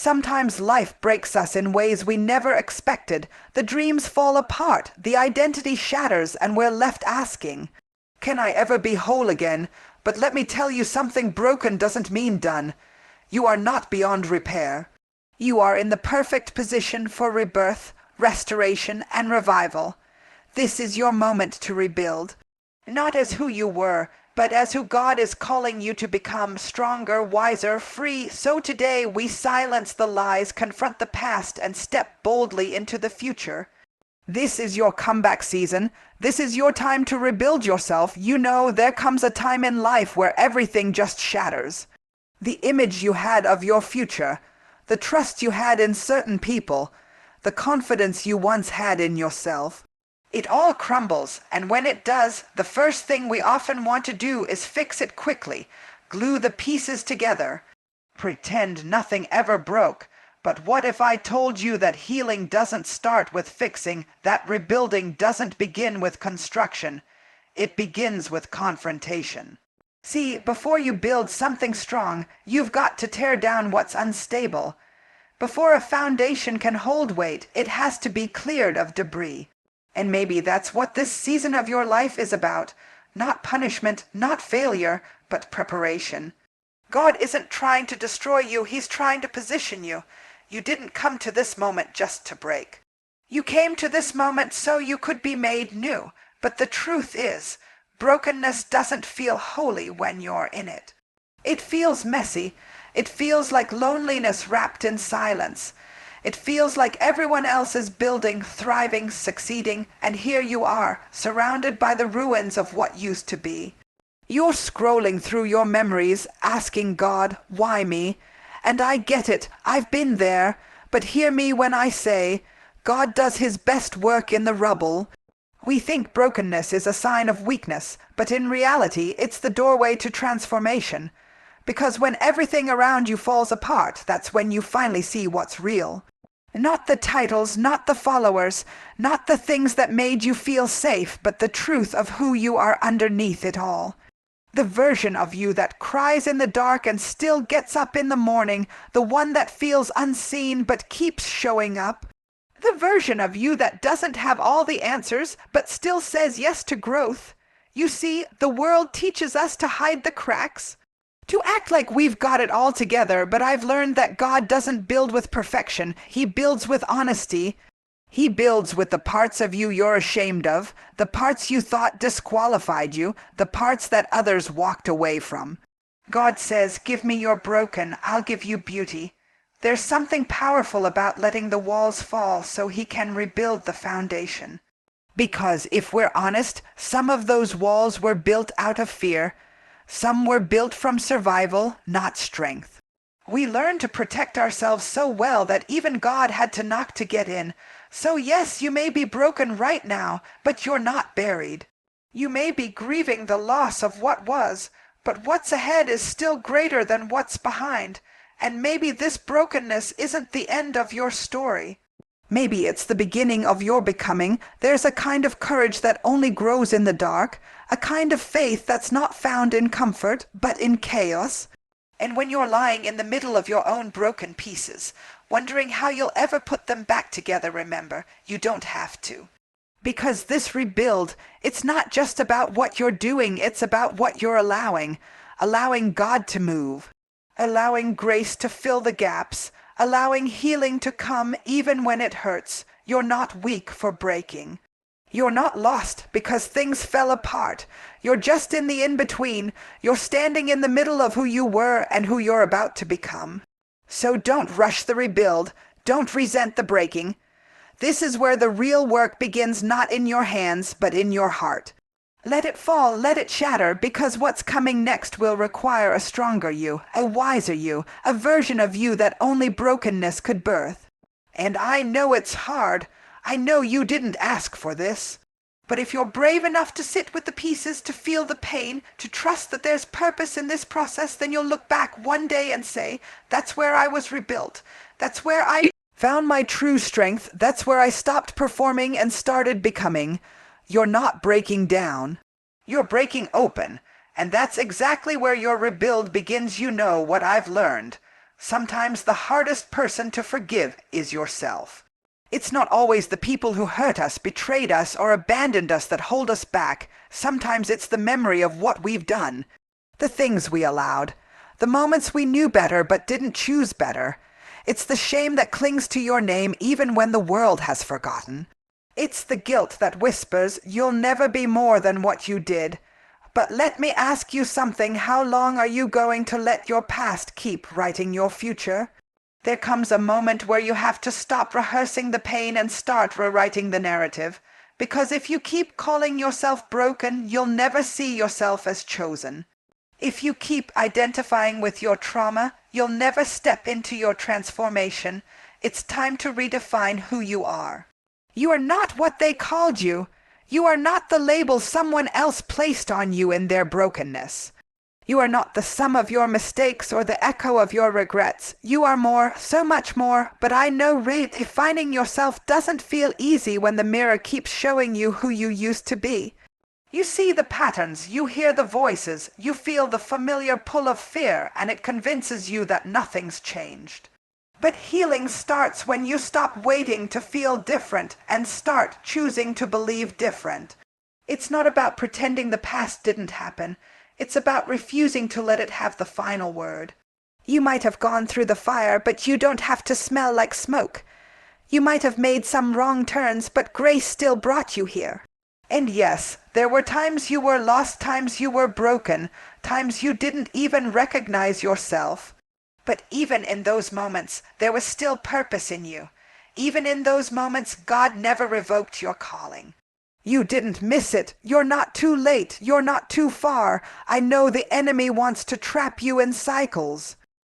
Sometimes life breaks us in ways we never expected. The dreams fall apart, the identity shatters, and we're left asking, can I ever be whole again? But let me tell you something, broken doesn't mean done. You are not beyond repair. You are in the perfect position for rebirth, restoration, and revival. This is your moment to rebuild. Not as who you were, but as who God is calling you to become, stronger, wiser, free. So today we silence the lies, confront the past, and step boldly into the future. This is your comeback season. This is your time to rebuild yourself. You know, there comes a time in life where everything just shatters. The image you had of your future, the trust you had in certain people, the confidence you once had in yourself. It all crumbles, and when it does, the first thing we often want to do is fix it quickly, glue the pieces together, pretend nothing ever broke. But what if I told you that healing doesn't start with fixing, that rebuilding doesn't begin with construction? It begins with confrontation. See, before you build something strong, you've got to tear down what's unstable. Before a foundation can hold weight, it has to be cleared of debris. And maybe that's what this season of your life is about. Not punishment, not failure, but preparation. God isn't trying to destroy you, He's trying to position you. You didn't come to this moment just to break. You came to this moment so you could be made new. But the truth is, brokenness doesn't feel holy when you're in it. It feels messy. It feels like loneliness wrapped in silence. It feels like everyone else is building, thriving, succeeding, and here you are, surrounded by the ruins of what used to be. You're scrolling through your memories, asking God, why me? And I get it, I've been there, but hear me when I say, God does His best work in the rubble. We think brokenness is a sign of weakness, but in reality it's the doorway to transformation. Because when everything around you falls apart, that's when you finally see what's real. Not the titles, not the followers, not the things that made you feel safe, but the truth of who you are underneath it all. The version of you that cries in the dark and still gets up in the morning, the one that feels unseen but keeps showing up. The version of you that doesn't have all the answers, but still says yes to growth. You see, the world teaches us to hide the cracks, to act like we've got it all together, but I've learned that God doesn't build with perfection. He builds with honesty. He builds with the parts of you you're ashamed of, the parts you thought disqualified you, the parts that others walked away from. God says, give me your broken, I'll give you beauty. There's something powerful about letting the walls fall so He can rebuild the foundation. Because if we're honest, some of those walls were built out of fear. Some were built from survival, not strength. We learned to protect ourselves so well that even God had to knock to get in. So yes, you may be broken right now, but you're not buried. You may be grieving the loss of what was, but what's ahead is still greater than what's behind. And maybe this brokenness isn't the end of your story. Maybe it's the beginning of your becoming. There's a kind of courage that only grows in the dark, a kind of faith that's not found in comfort, but in chaos. And when you're lying in the middle of your own broken pieces, wondering how you'll ever put them back together, remember, you don't have to. Because this rebuild, it's not just about what you're doing, it's about what you're allowing. Allowing God to move. Allowing grace to fill the gaps. Allowing healing to come even when it hurts. You're not weak for breaking. You're not lost because things fell apart. You're just in the in-between. You're standing in the middle of who you were and who you're about to become. So don't rush the rebuild. Don't resent the breaking. This is where the real work begins, not in your hands, but in your heart. Let it fall, let it shatter, because what's coming next will require a stronger you, a wiser you, a version of you that only brokenness could birth. And I know it's hard. I know you didn't ask for this. But if you're brave enough to sit with the pieces, to feel the pain, to trust that there's purpose in this process, then you'll look back one day and say, that's where I was rebuilt. That's where I found my true strength. That's where I stopped performing and started becoming. You're not breaking down. You're breaking open. And that's exactly where your rebuild begins. You know what I've learned. Sometimes the hardest person to forgive is yourself. It's not always the people who hurt us, betrayed us, or abandoned us that hold us back. Sometimes it's the memory of what we've done, the things we allowed, the moments we knew better but didn't choose better. It's the shame that clings to your name even when the world has forgotten. It's the guilt that whispers, "You'll never be more than what you did." But let me ask you something. How long are you going to let your past keep writing your future? There comes a moment where you have to stop rehearsing the pain and start rewriting the narrative. Because if you keep calling yourself broken, you'll never see yourself as chosen. If you keep identifying with your trauma, you'll never step into your transformation. It's time to redefine who you are. You are not what they called you. You are not the label someone else placed on you in their brokenness. You are not the sum of your mistakes or the echo of your regrets. You are more, so much more, but I know redefining yourself doesn't feel easy when the mirror keeps showing you who you used to be. You see the patterns, you hear the voices, you feel the familiar pull of fear, and it convinces you that nothing's changed. But healing starts when you stop waiting to feel different and start choosing to believe different. It's not about pretending the past didn't happen. It's about refusing to let it have the final word. You might have gone through the fire, but you don't have to smell like smoke. You might have made some wrong turns, but grace still brought you here. And yes, there were times you were lost, times you were broken, times you didn't even recognize yourself. But even in those moments, there was still purpose in you. Even in those moments, God never revoked your calling. You didn't miss it. You're not too late. You're not too far. I know the enemy wants to trap you in cycles.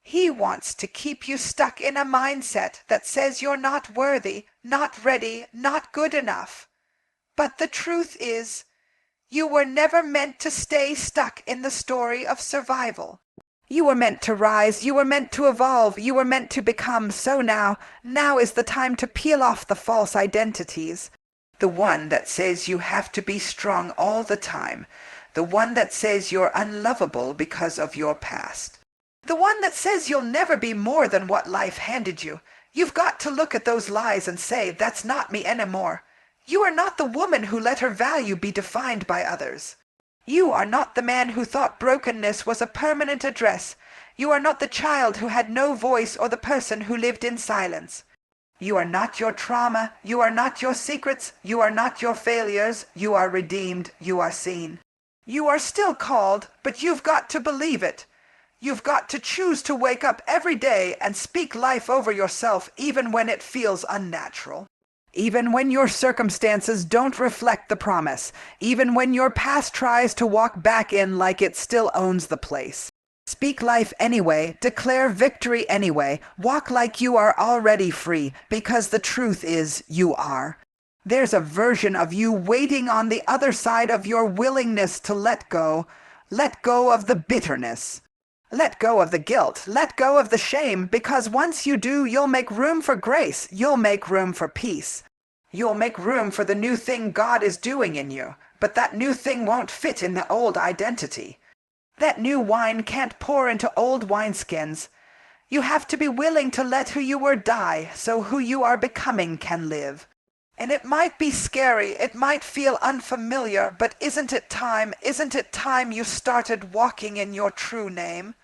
He wants to keep you stuck in a mindset that says you're not worthy, not ready, not good enough. But the truth is, you were never meant to stay stuck in the story of survival. You were meant to rise, you were meant to evolve, you were meant to become. So now is the time to peel off the false identities. The one that says you have to be strong all the time. The one that says you're unlovable because of your past. The one that says you'll never be more than what life handed you. You've got to look at those lies and say, "That's not me anymore." You are not the woman who let her value be defined by others. You are not the man who thought brokenness was a permanent address. You are not the child who had no voice or the person who lived in silence. You are not your trauma. You are not your secrets. You are not your failures. You are redeemed. You are seen. You are still called, but you've got to believe it. You've got to choose to wake up every day and speak life over yourself even when it feels unnatural. Even when your circumstances don't reflect the promise. Even when your past tries to walk back in like it still owns the place. Speak life anyway. Declare victory anyway. Walk like you are already free, because the truth is you are. There's a version of you waiting on the other side of your willingness to let go. Let go of the bitterness. Let go of the guilt. Let go of the shame, because once you do, you'll make room for grace. You'll make room for peace. You'll make room for the new thing God is doing in you, but that new thing won't fit in the old identity. That new wine can't pour into old wineskins. You have to be willing to let who you were die, so who you are becoming can live. And it might be scary, it might feel unfamiliar, but isn't it time you started walking in your true name?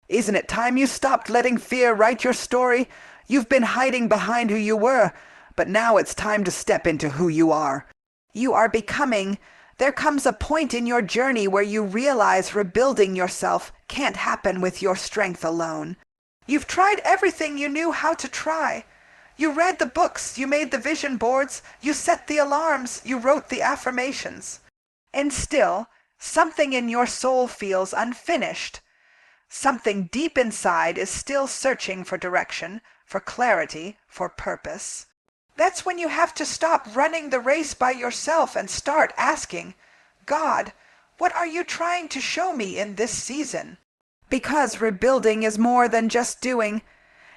Isn't it time you stopped letting fear write your story? You've been hiding behind who you were, but now it's time to step into who you are. You are becoming. There comes a point in your journey where you realize rebuilding yourself can't happen with your strength alone. You've tried everything you knew how to try. You read the books, you made the vision boards, you set the alarms, you wrote the affirmations. And still, something in your soul feels unfinished. Something deep inside is still searching for direction, for clarity, for purpose. That's when you have to stop running the race by yourself and start asking, "God, what are you trying to show me in this season?" Because rebuilding is more than just doing.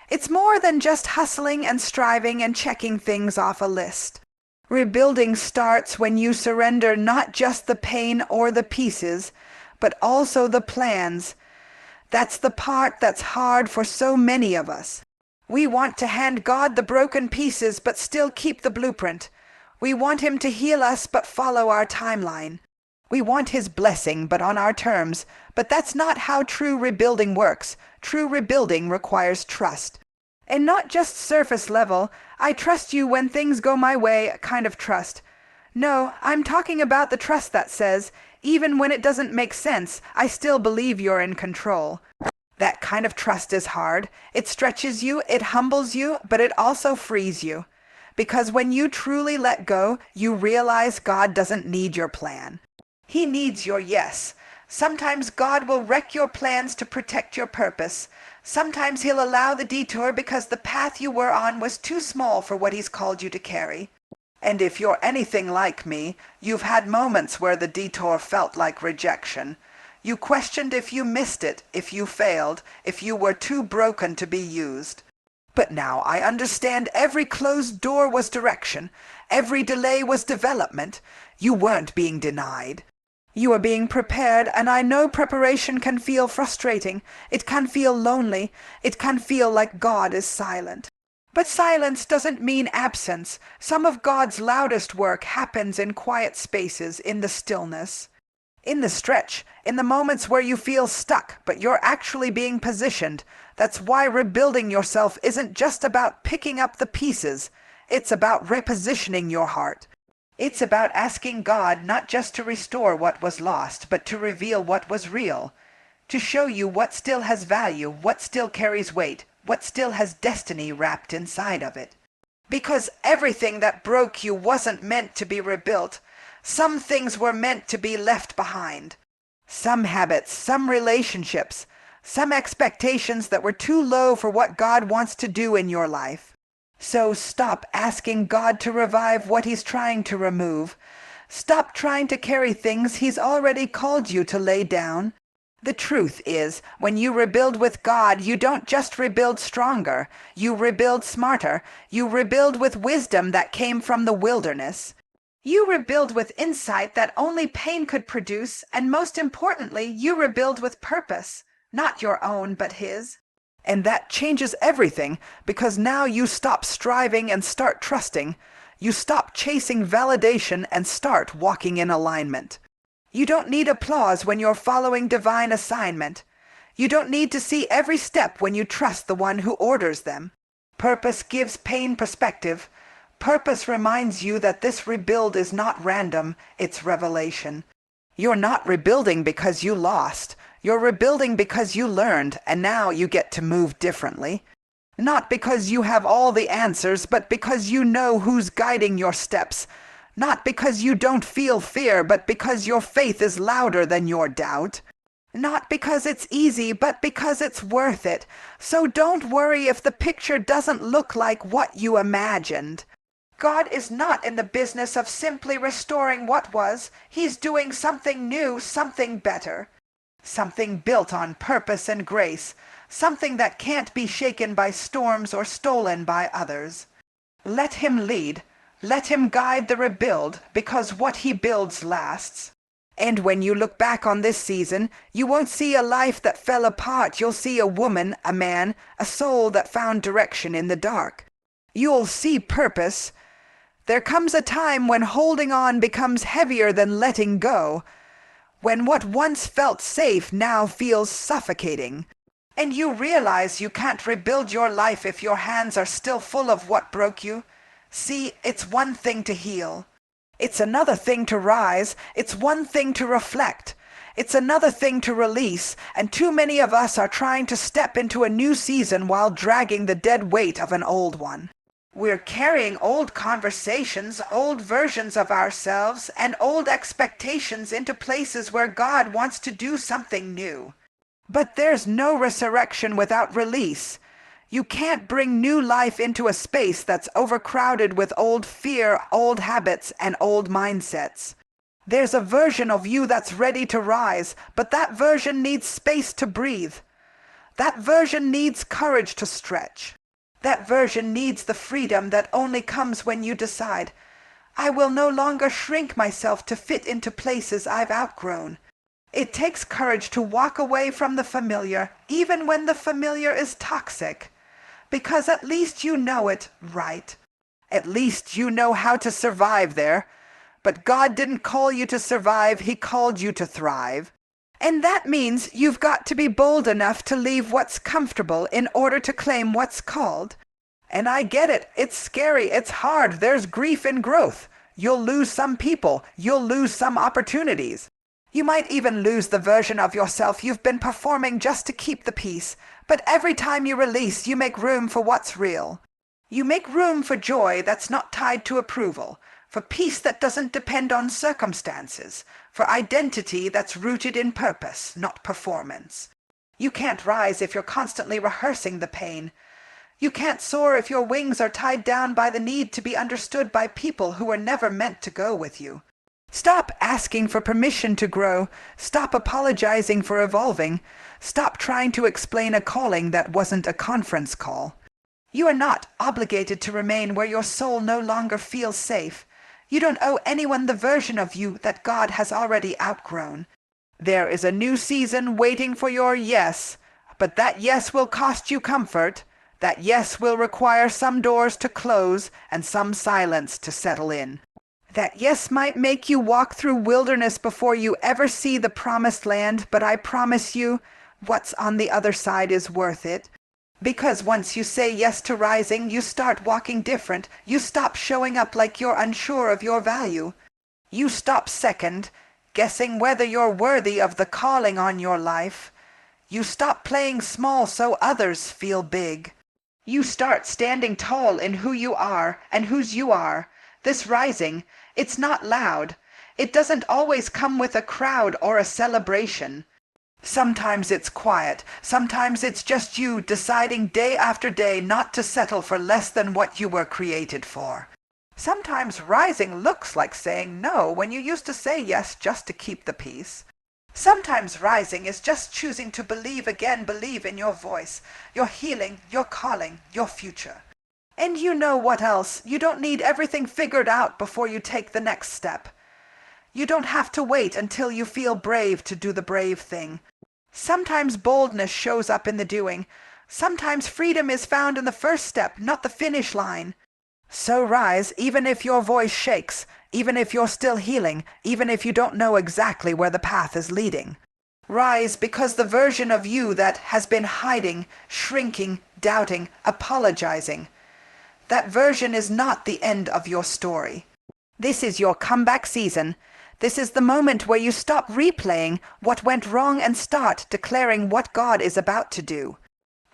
It's more than just hustling and striving and checking things off a list. Rebuilding starts when you surrender not just the pain or the pieces, but also the plans. That's the part that's hard for so many of us. We want to hand God the broken pieces but still keep the blueprint. We want Him to heal us but follow our timeline. We want His blessing but on our terms, but that's not how true rebuilding works. True rebuilding requires trust. And not just surface level, I trust you when things go my way kind of trust. No, I'm talking about the trust that says, even when it doesn't make sense, I still believe you're in control. That kind of trust is hard. It stretches you, it humbles you, but it also frees you. Because when you truly let go, you realize God doesn't need your plan. He needs your yes. Sometimes God will wreck your plans to protect your purpose. Sometimes He'll allow the detour because the path you were on was too small for what He's called you to carry. And if you're anything like me, you've had moments where the detour felt like rejection. You questioned if you missed it, if you failed, if you were too broken to be used. But now I understand every closed door was direction. Every delay was development. You weren't being denied. You are being prepared, and I know preparation can feel frustrating. It can feel lonely. It can feel like God is silent. But silence doesn't mean absence. Some of God's loudest work happens in quiet spaces, in the stillness. In the stretch, in the moments where you feel stuck, but you're actually being positioned. That's why rebuilding yourself isn't just about picking up the pieces. It's about repositioning your heart. It's about asking God not just to restore what was lost, but to reveal what was real. To show you what still has value, what still carries weight, what still has destiny wrapped inside of it. Because everything that broke you wasn't meant to be rebuilt. Some things were meant to be left behind. Some habits, some relationships, some expectations that were too low for what God wants to do in your life. So stop asking God to revive what He's trying to remove. Stop trying to carry things He's already called you to lay down. The truth is, when you rebuild with God, you don't just rebuild stronger. You rebuild smarter. You rebuild with wisdom that came from the wilderness. You rebuild with insight that only pain could produce, and most importantly, you rebuild with purpose, not your own, but His. And that changes everything, because now you stop striving and start trusting. You stop chasing validation and start walking in alignment. You don't need applause when you're following divine assignment. You don't need to see every step when you trust the one who orders them. Purpose gives pain perspective. Purpose reminds you that this rebuild is not random, it's revelation. You're not rebuilding because you lost. You're rebuilding because you learned, and now you get to move differently. Not because you have all the answers, but because you know who's guiding your steps. Not because you don't feel fear, but because your faith is louder than your doubt. Not because it's easy, but because it's worth it. So don't worry if the picture doesn't look like what you imagined. God is not in the business of simply restoring what was. He's doing something new, something better. Something built on purpose and grace. Something that can't be shaken by storms or stolen by others. Let Him lead. Let Him guide the rebuild, because what He builds lasts. And when you look back on this season, you won't see a life that fell apart. You'll see a woman, a man, a soul that found direction in the dark. You'll see purpose. There comes a time when holding on becomes heavier than letting go. When what once felt safe now feels suffocating. And you realize you can't rebuild your life if your hands are still full of what broke you. See, it's one thing to heal. It's another thing to rise. It's one thing to reflect. It's another thing to release, and too many of us are trying to step into a new season while dragging the dead weight of an old one. We're carrying old conversations, old versions of ourselves, and old expectations into places where God wants to do something new. But there's no resurrection without release. You can't bring new life into a space that's overcrowded with old fear, old habits, and old mindsets. There's a version of you that's ready to rise, but that version needs space to breathe. That version needs courage to stretch. That version needs the freedom that only comes when you decide, I will no longer shrink myself to fit into places I've outgrown. It takes courage to walk away from the familiar, even when the familiar is toxic. Because at least you know it, right? At least you know how to survive there. But God didn't call you to survive, He called you to thrive. And that means you've got to be bold enough to leave what's comfortable in order to claim what's called. And I get it. It's scary. It's hard. There's grief in growth. You'll lose some people. You'll lose some opportunities. You might even lose the version of yourself you've been performing just to keep the peace. But every time you release, you make room for what's real. You make room for joy that's not tied to approval, for peace that doesn't depend on circumstances, for identity that's rooted in purpose, not performance. You can't rise if you're constantly rehearsing the pain. You can't soar if your wings are tied down by the need to be understood by people who were never meant to go with you. Stop asking for permission to grow. Stop apologizing for evolving. Stop trying to explain a calling that wasn't a conference call. You are not obligated to remain where your soul no longer feels safe. You don't owe anyone the version of you that God has already outgrown. There is a new season waiting for your yes, but that yes will cost you comfort. That yes will require some doors to close and some silence to settle in. That yes might make you walk through wilderness before you ever see the promised land, but I promise you, what's on the other side is worth it. Because once you say yes to rising, you start walking different. You stop showing up like you're unsure of your value. You stop second, guessing whether you're worthy of the calling on your life. You stop playing small so others feel big. You start standing tall in who you are and whose you are. This rising, it's not loud. It doesn't always come with a crowd or a celebration. Sometimes it's quiet. Sometimes it's just you deciding day after day not to settle for less than what you were created for. Sometimes rising looks like saying no when you used to say yes just to keep the peace. Sometimes rising is just choosing to believe again, believe in your voice, your healing, your calling, your future. And you know what else? You don't need everything figured out before you take the next step. You don't have to wait until you feel brave to do the brave thing. Sometimes boldness shows up in the doing. Sometimes freedom is found in the first step, not the finish line. So rise, even if your voice shakes, even if you're still healing, even if you don't know exactly where the path is leading. Rise because the version of you that has been hiding, shrinking, doubting, apologizing, that version is not the end of your story. This is your comeback season. This is the moment where you stop replaying what went wrong and start declaring what God is about to do.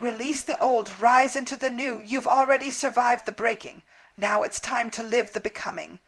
Release the old, rise into the new. You've already survived the breaking. Now it's time to live the becoming.